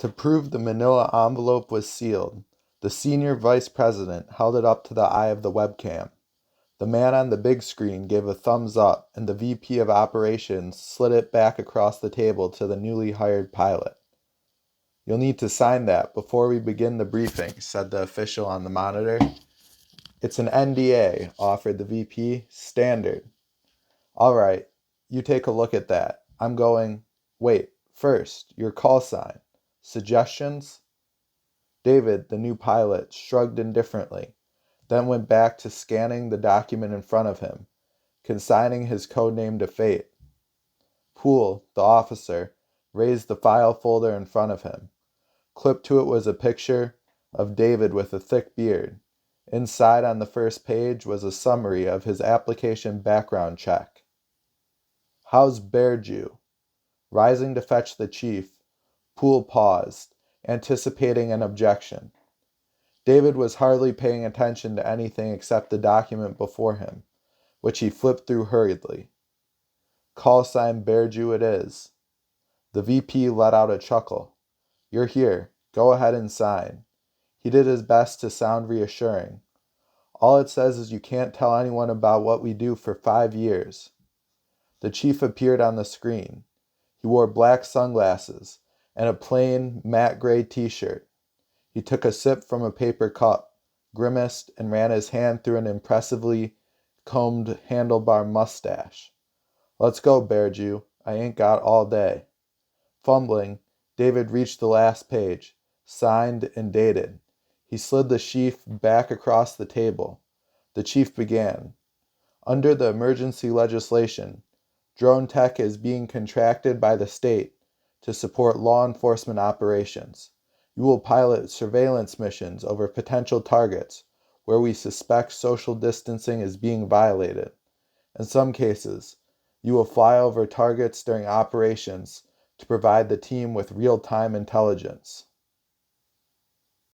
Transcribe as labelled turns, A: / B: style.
A: To prove the manila envelope was sealed, the senior vice president held it up to the eye of the webcam. The man on the big screen gave a thumbs up, and the VP of operations slid it back across the table to the newly hired pilot. "You'll need to sign that before we begin the briefing," said the official on the monitor. "It's an NDA," offered the VP. "Standard." "All right, you take a look at that. I'm going... Wait, first, your call sign. Suggestions?" David, the new pilot, shrugged indifferently, then went back to scanning the document in front of him, consigning his code name to fate. Poole, the officer, raised the file folder in front of him. Clipped to it was a picture of David with a thick beard. Inside on the first page was a summary of his application background check. "How's BearJew?" Rising to fetch the chief, Poole paused, anticipating an objection. David was hardly paying attention to anything except the document before him, which he flipped through hurriedly. "Call sign BearJew it is." The VP let out a chuckle. "You're here. Go ahead and sign." He did his best to sound reassuring. "All it says is you can't tell anyone about what we do for 5 years. The chief appeared on the screen. He wore black sunglasses and a plain, matte gray t-shirt. He took a sip from a paper cup, grimaced, and ran his hand through an impressively combed handlebar mustache. "Let's go, BearJew. I ain't got all day." Fumbling, David reached the last page, signed and dated. He slid the sheaf back across the table. The chief began. "Under the emergency legislation, Drone Tech is being contracted by the state to support law enforcement operations. You will pilot surveillance missions over potential targets where we suspect social distancing is being violated. In some cases, you will fly over targets during operations to provide the team with real-time intelligence."